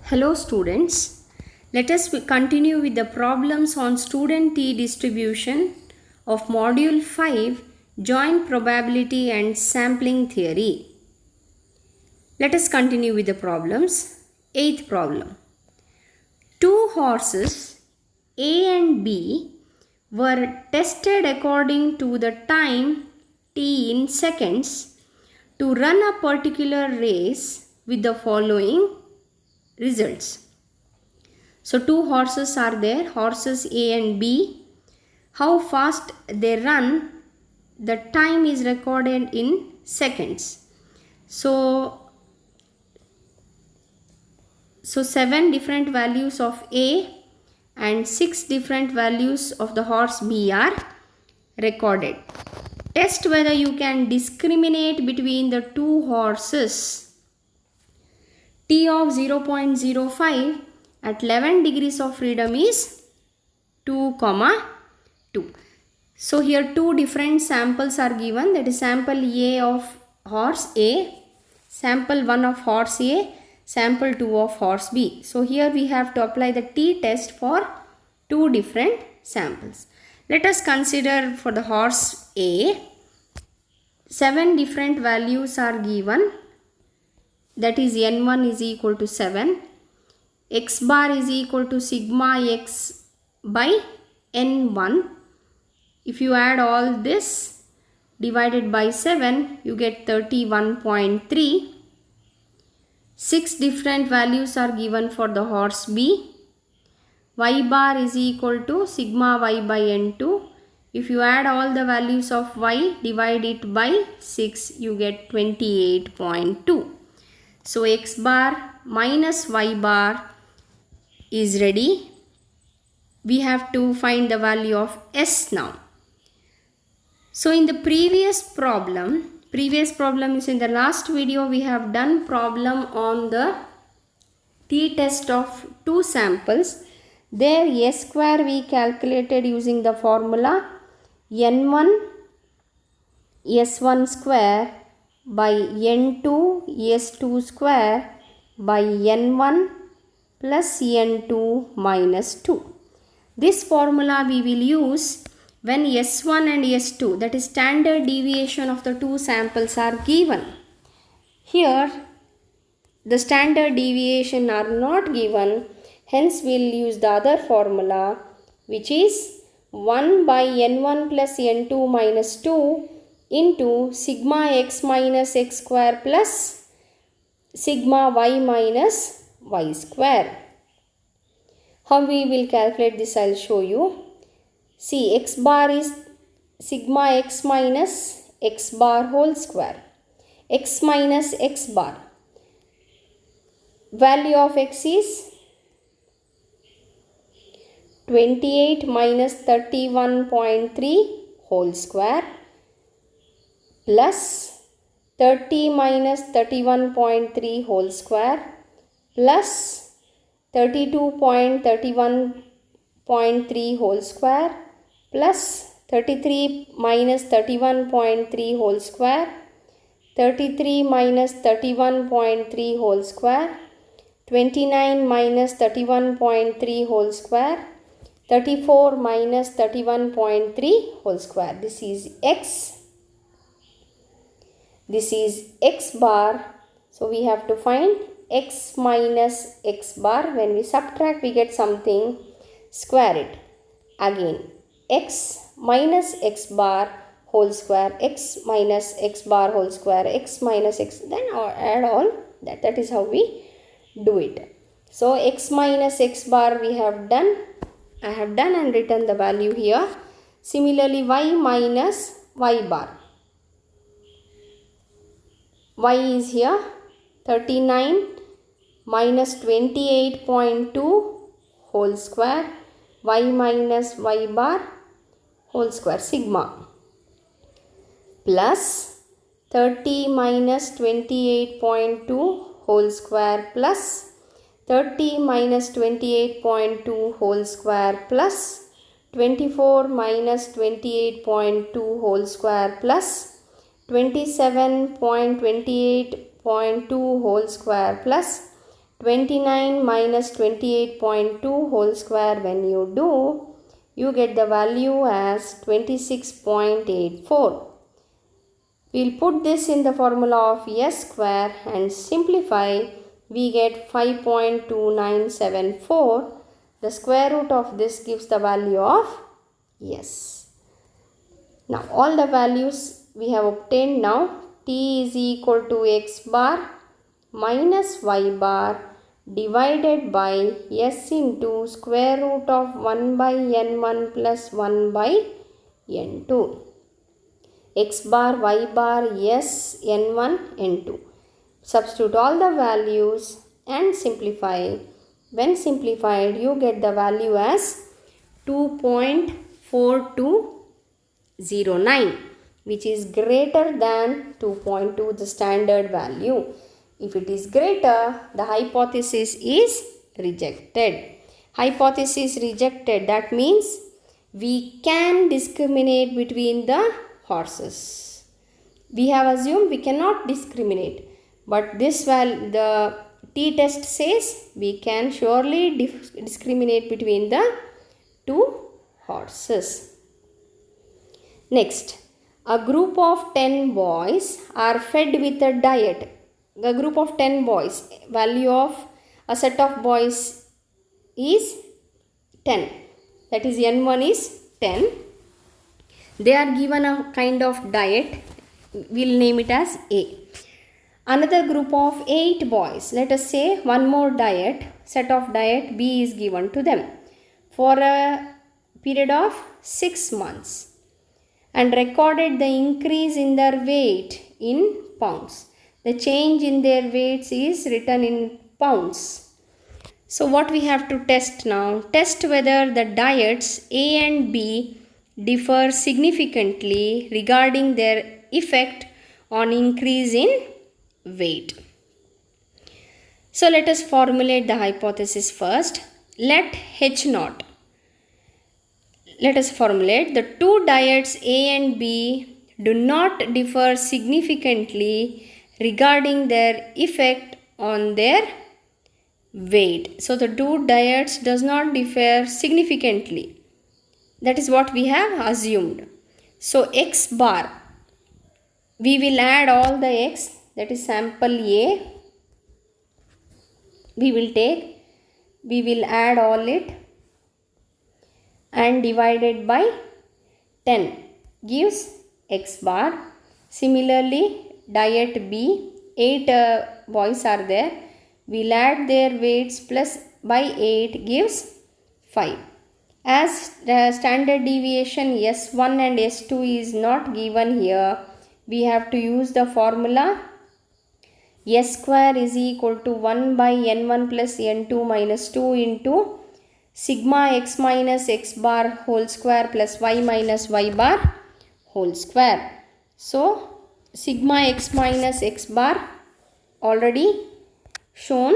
Hello students, let us continue with the problems on student T distribution of module 5 joint probability and sampling theory. Let us continue with the problems. Eighth problem. Two horses A and B were tested according to the time T in seconds to run a particular race with the following results. So two horses are there, horses A and B. How fast they run, the time is recorded in seconds. So 7 different values of A and 6 different values of the horse B are recorded. Test whether you can discriminate between the two horses. T of 0.05 at 11 degrees of freedom is 2, 2. So here two different samples are given, that is sample A of horse A, sample 1 of horse A, sample 2 of horse B. So here we have to apply the T test for two different samples. Let us consider for the horse A, 7 different values are given, that is n1 is equal to 7, x bar is equal to sigma x by n1. If you add all this divided by 7, you get 31.3. 6 different values are given for the horse B. Y bar is equal to sigma y by n2. If you add all the values of y, divide it by 6, you get 28.2. So x bar minus y bar is ready. We have to find the value of S now. So in the previous problem is in the last video, we have done problem on the T test of two samples. There S square we calculated using the formula N1 S1 square by N2 S2 square by N1 plus N2 minus 2. This formula we will use when S1 and S2, that is standard deviation of the two samples, are given. Here the standard deviation are not given, hence we will use the other formula, which is 1 by n1 plus n2 minus 2 into sigma x minus x square plus sigma y minus y square. How we will calculate this, I will show you. See, x bar is sigma x minus x bar whole square. X minus x bar. Value of x is 28 minus 31.3 whole square plus 30 minus 31.3 whole square plus 32.31.3 whole square plus 33 minus 31.3 whole square, 33 minus 31.3 whole square, 29 minus 31.3 whole square, 34 minus 31.3 whole square. This is x. This is x bar. So we have to find x minus x bar. When we subtract, we get something. Square it. Again, x minus x bar whole square, x minus x bar whole square, x minus x, then add all that. That is how we do it. So x minus x bar we have done. I have done and written the value here. Similarly, y minus y bar. Y is here 39 minus 28.2 whole square, y minus y bar whole square sigma plus 30 minus 28.2 whole square plus 30 minus 28.2 whole square plus 24 minus 28.2 whole square plus 27.28.2 whole square plus 29 minus 28.2 whole square, when you do, you get the value as 26.84. We'll put this in the formula of s square and simplify. We get 5.2974. The square root of this gives the value of s. Now all the values we have obtained now. T is equal to x bar minus y bar divided by s into square root of 1 by n1 plus 1 by n2. X bar, y bar, s, n1, n2. Substitute all the values and simplify. When simplified, you get the value as 2.4209, which is greater than 2.2, the standard value. If it is greater, the hypothesis is rejected. Hypothesis rejected, that means we can discriminate between the horses. We have assumed we cannot discriminate, but the t-test says we can surely discriminate between the two horses. Next, a group of 10 boys are fed with a diet. A group of 10 boys, value of a set of boys is 10. That is n1 is 10. They are given a kind of diet. We'll name it as A. Another group of 8 boys, let us say one more set of diet B is given to them for a period of 6 months and recorded the increase in their weight in pounds. The change in their weights is written in pounds. So what we have to test now? Test whether the diets A and B differ significantly regarding their effect on increase in weight. So let us formulate the hypothesis first. Let us formulate the two diets A and B do not differ significantly regarding their effect on their weight. So the two diets does not differ significantly. That is what we have assumed. So x bar, we will add all the x, that is sample A. We will add all it and divided by 10 gives x bar. Similarly, diet B, 8 boys are there. We'll add their weights plus by 8 gives 5. As the standard deviation S1 and S2 is not given here, we have to use the formula S square is equal to 1 by n1 plus n2 minus 2 into sigma x minus x bar whole square plus y minus y bar whole square. So, sigma x minus x bar already shown.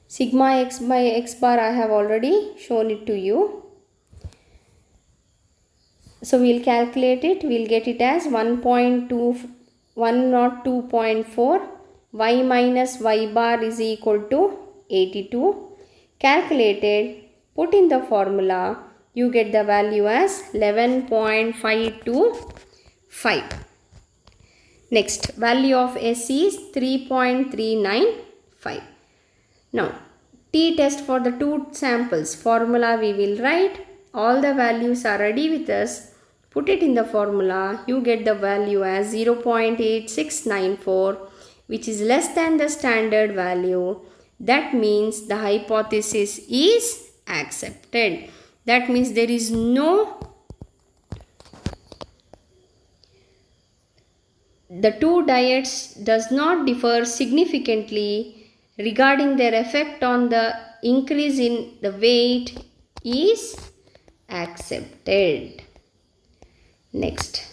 Sigma x by x bar I have already shown it to you. So we'll calculate it. We'll get it as 102.4. Y minus y bar is equal to 82. Calculated. Put in the formula. You get the value as 11.525. Next, value of S is 3.395. Now, t-test for the two samples. Formula we will write. All the values are ready with us. Put it in the formula. You get the value as 0.8694, which is less than the standard value. That means the hypothesis is accepted. That means there is the two diets does not differ significantly regarding their effect on the increase in the weight is accepted. Next,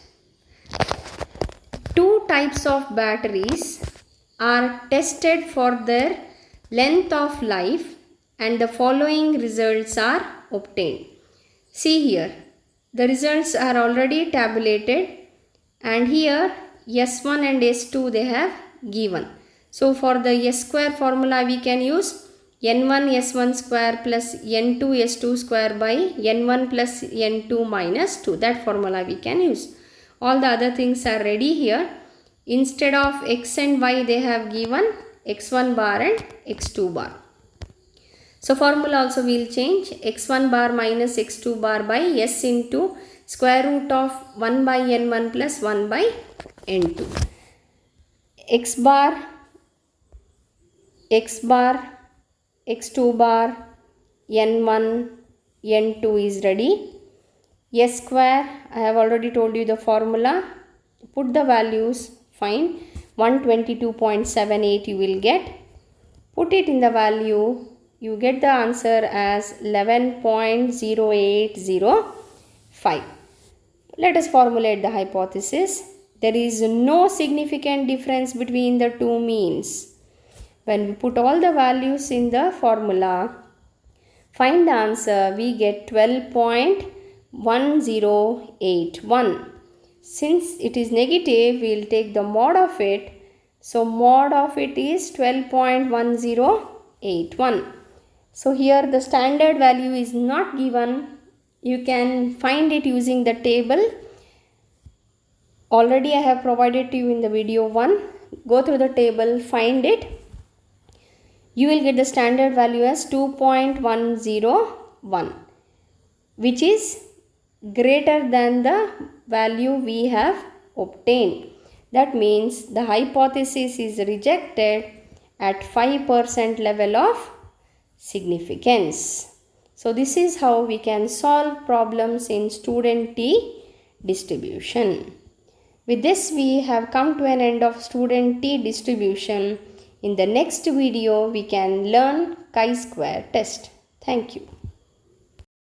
two types of batteries are tested for their length of life and the following results are obtained. See here, the results are already tabulated and here S1 and S2 they have given. So for the S square formula we can use n1 s1 square plus n2 s2 square by n1 plus n2 minus 2. That formula we can use. All the other things are ready here. Instead of x and y they have given x1 bar and x2 bar. So formula also will change. X1 bar minus x2 bar by s into square root of 1 by n1 plus 1 by n2. X bar, x2 bar, n1, n2 is ready. S square, I have already told you the formula. Put the values, find 122.78 you will get. Put it in the value, you get the answer as 11.0805. Let us formulate the hypothesis. There is no significant difference between the two means. When we put all the values in the formula, find the answer, we get 12.1081. Since it is negative, we will take the mod of it. So mod of it is 12.1081. So here the standard value is not given. You can find it using the table. Already I have provided to you in the video 1. Go through the table, find it. You will get the standard value as 2.101, which is greater than the value we have obtained. That means the hypothesis is rejected at 5% level of significance. So this is how we can solve problems in student T distribution. With this we have come to an end of student T distribution. In the next video we can learn chi-square test. Thank you.